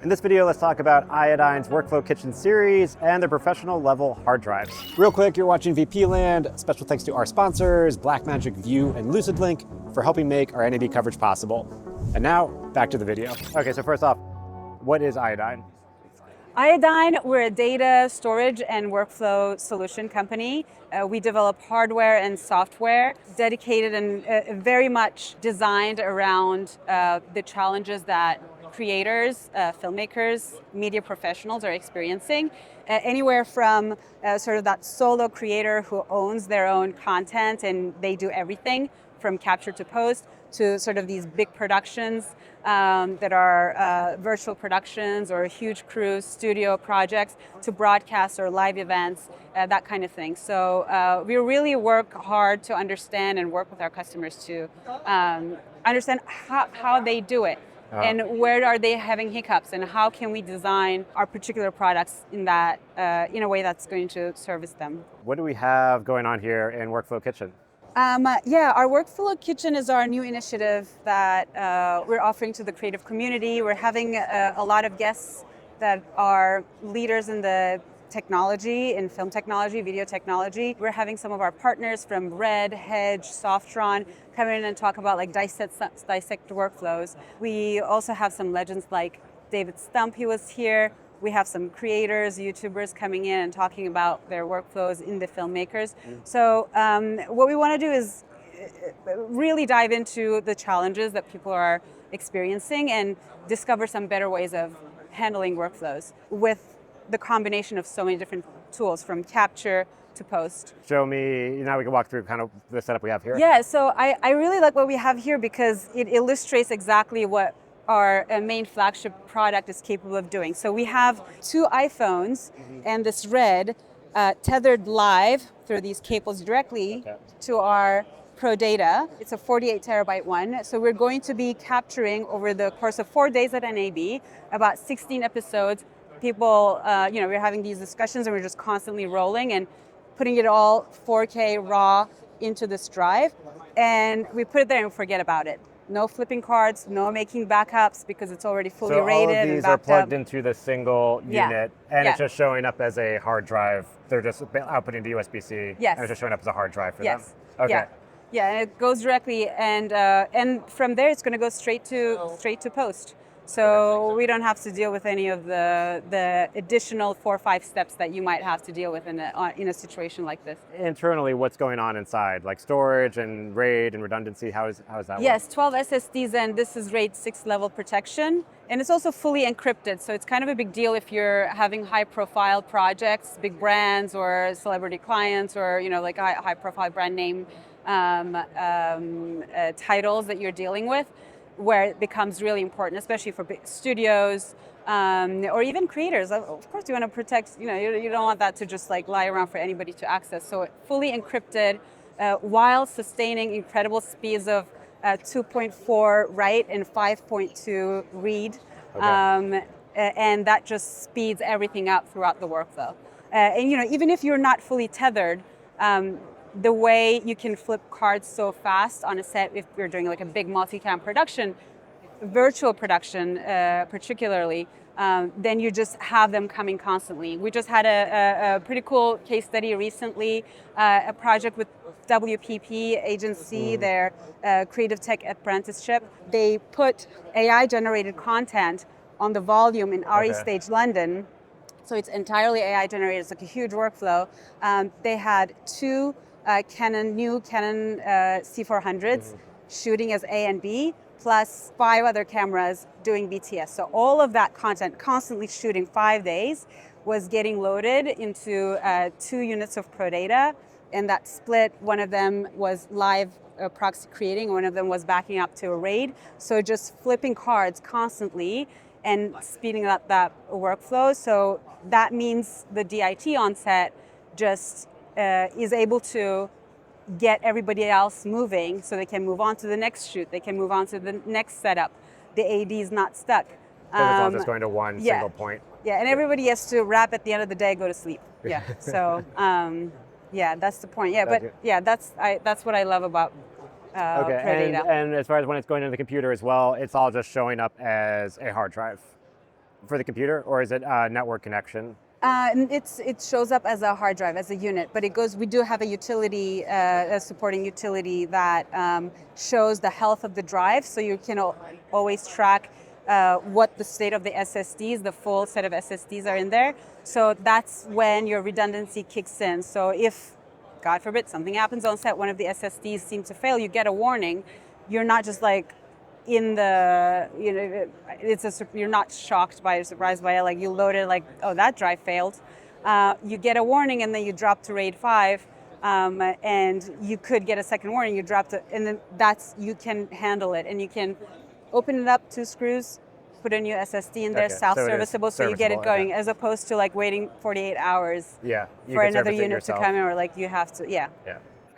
In this video, let's talk about Iodyne's Workflow Kitchen series and their professional level hard drives. Real quick, you're watching VP Land. Special thanks to our sponsors, Blackmagic, View, and LucidLink for helping make our NAB coverage possible. And now, back to the video. Okay, so first off, what is Iodyne? Iodyne, we're a data storage and workflow solution company. We develop hardware and software dedicated and very much designed around the challenges that creators, filmmakers, media professionals are experiencing. Anywhere from sort of that solo creator who owns their own content and they do everything from capture to post, to sort of these big productions that are virtual productions or huge crew studio projects, to broadcasts or live events, that kind of thing. So we really work hard to understand and work with our customers to understand how they do it. And where are they having hiccups, and how can we design our particular products in that in a way that's going to service them. What do we have going on here in Workflow Kitchen? Yeah, our Workflow Kitchen is our new initiative that we're offering to the creative community. We're having a lot of guests that are leaders in the technology, in film technology, video technology. We're having some of our partners from Red, Hedge, Softron come in and talk about like dissect workflows. We also have some legends like David Stump, he was here. We have some creators, YouTubers coming in and talking about their workflows in the filmmakers. So what we want to do is really dive into the challenges that people are experiencing and discover some better ways of handling workflows with the combination of so many different tools, from capture to post. Show me, now we can walk through kind of the setup we have here. Yeah, so I really like what we have here because it illustrates exactly what our main flagship product is capable of doing. So we have two iPhones and this Red tethered live through these cables directly to our Pro data. It's a 48 terabyte one. So we're going to be capturing over the course of 4 days at NAB about 16 episodes. People, we're having these discussions and we're just constantly rolling and putting it all 4K raw into this drive. And we put it there and forget about it. No flipping cards, no making backups because it's already fully rated and backed up. So all of these are plugged into the single unit and it's just showing up as a hard drive. They're just outputting the USB-C and it's just showing up as a hard drive for them? Okay. Yeah, and it goes directly and from there it's going to go straight to post. So we don't have to deal with any of the additional 4 or 5 steps that you might have to deal with in a situation like this. Internally, what's going on inside, like storage and RAID and redundancy? How is that? Yes, 12 SSDs, and this is RAID 6 level protection, and it's also fully encrypted. So it's kind of a big deal if you're having high-profile projects, big brands or celebrity clients, or like high-profile brand name titles that you're dealing with, where it becomes really important, especially for big studios or even creators. Of course, you want to protect, you don't want that to just like lie around for anybody to access. So fully encrypted while sustaining incredible speeds of 2.4 write and 5.2 read. And that just speeds everything up throughout the workflow. And even if you're not fully tethered, the way you can flip cards so fast on a set, if you're doing like a big multi-cam production, virtual production particularly, then you just have them coming constantly. We just had a pretty cool case study recently, a project with WPP agency, their creative tech apprenticeship. They put AI-generated content on the volume in RE Stage London. So it's entirely AI generated. It's like a huge workflow. They had two new Canon C400s shooting as A and B, plus 5 other cameras doing BTS. So all of that content, constantly shooting 5 days, was getting loaded into 2 units of Pro data, and that split. One of them was live proxy creating, one of them was backing up to a RAID. So just flipping cards constantly and speeding up that workflow. So that means the DIT on set just is able to get everybody else moving so they can move on to the next shoot, they can move on to the next setup. The AD is not stuck. Because it's all just going to one single point. Yeah, and everybody has to wrap at the end of the day, go to sleep. Yeah, so that's the point. Yeah, but that's what I love about Okay, and as far as when it's going into the computer as well, it's all just showing up as a hard drive. for the computer, or is it network connection? It shows up as a hard drive, as a unit, but it goes. We do have a utility, a supporting utility that shows the health of the drive, so you can always track what the state of the SSDs, the full set of SSDs are in there. So that's when your redundancy kicks in. So if, God forbid, something happens on set, one of the SSDs seems to fail, you get a warning. You're not just like in the, you're not shocked by or surprised by it, like you load it like, oh, that drive failed. You get a warning and then you drop to RAID 5, and you could get a second warning, you drop to, and then you can handle it, and you can open it up, 2 screws, put a new SSD in there, self-serviceable, so you get it going, as opposed to like waiting 48 hours for another unit to come in, or like you have to, Yeah.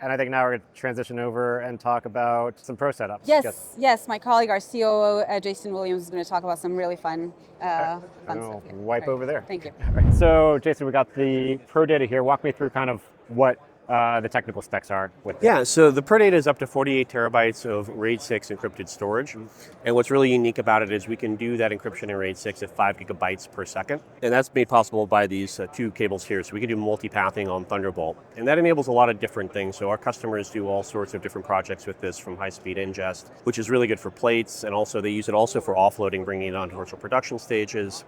And I think now we're going to transition over and talk about some pro setups. Yes. My colleague, our COO, Jason Williams, is going to talk about some really fun stuff. Wipe over there. Thank you. Right. So, Jason, we got the pro data here. Walk me through kind of what the technical specs are with it. So the pro data is up to 48 terabytes of RAID 6 encrypted storage. And what's really unique about it is we can do that encryption in RAID 6 at 5 gigabytes per second. And that's made possible by these 2 cables here. So we can do multipathing on Thunderbolt. And that enables a lot of different things. So our customers do all sorts of different projects with this, from high-speed ingest, which is really good for plates. And also they use it also for offloading, bringing it onto virtual production stages.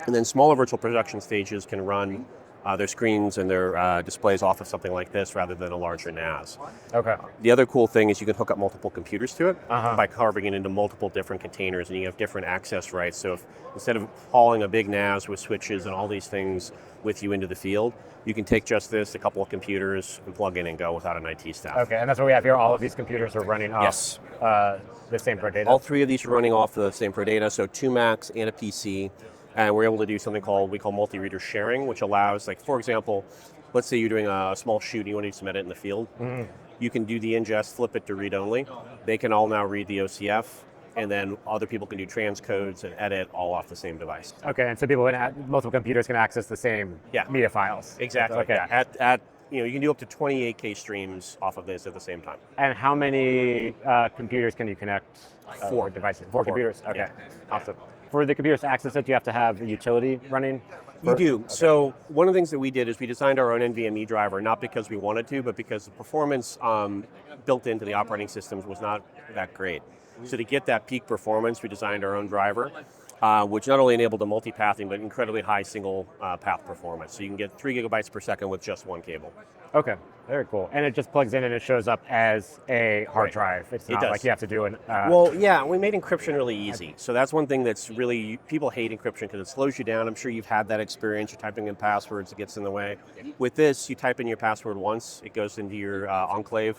And then smaller virtual production stages can run their screens and their displays off of something like this rather than a larger NAS. Okay. The other cool thing is you can hook up multiple computers to it by carving it into multiple different containers, and you have different access rights. So if instead of hauling a big NAS with switches and all these things with you into the field, you can take just this, a couple of computers, and plug in and go without an IT staff. Okay, and that's what we have here. All of these computers are running off the same pro data? All 3 of these are running off the same pro data, so 2 Macs and a PC. And we're able to do something we call multi-reader sharing, which allows, like, for example, let's say you're doing a small shoot and you want to do some edit in the field. You can do the ingest, flip it to read-only. They can all now read the OCF, and then other people can do transcodes and edit all off the same device. Okay, and so multiple computers can access the same media files. Exactly. Okay. You can do up to 28K streams off of this at the same time. And how many computers can you connect? 4 devices. 4 computers. Okay. Yeah. Awesome. For the computers to access it, do you have to have a utility running? You do. Okay. So one of the things that we did is we designed our own NVMe driver, not because we wanted to, but because the performance built into the operating systems was not that great. So to get that peak performance, we designed our own driver, which not only enabled the multipathing, but incredibly high single path performance. So you can get 3 gigabytes per second with just 1 cable. Okay, very cool. And it just plugs in and it shows up as a hard drive. It's not like you have to do an... Well, yeah, we made encryption really easy. So that's one thing that's really, people hate encryption because it slows you down. I'm sure you've had that experience. You're typing in passwords, it gets in the way. With this, you type in your password once, it goes into your enclave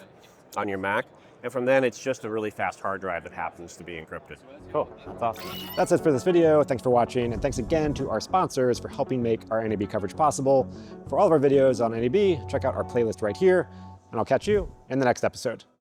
on your Mac. And from then, it's just a really fast hard drive that happens to be encrypted. Cool, that's awesome. That's it for this video. Thanks for watching, and thanks again to our sponsors for helping make our NAB coverage possible. For all of our videos on NAB, check out our playlist right here, and I'll catch you in the next episode.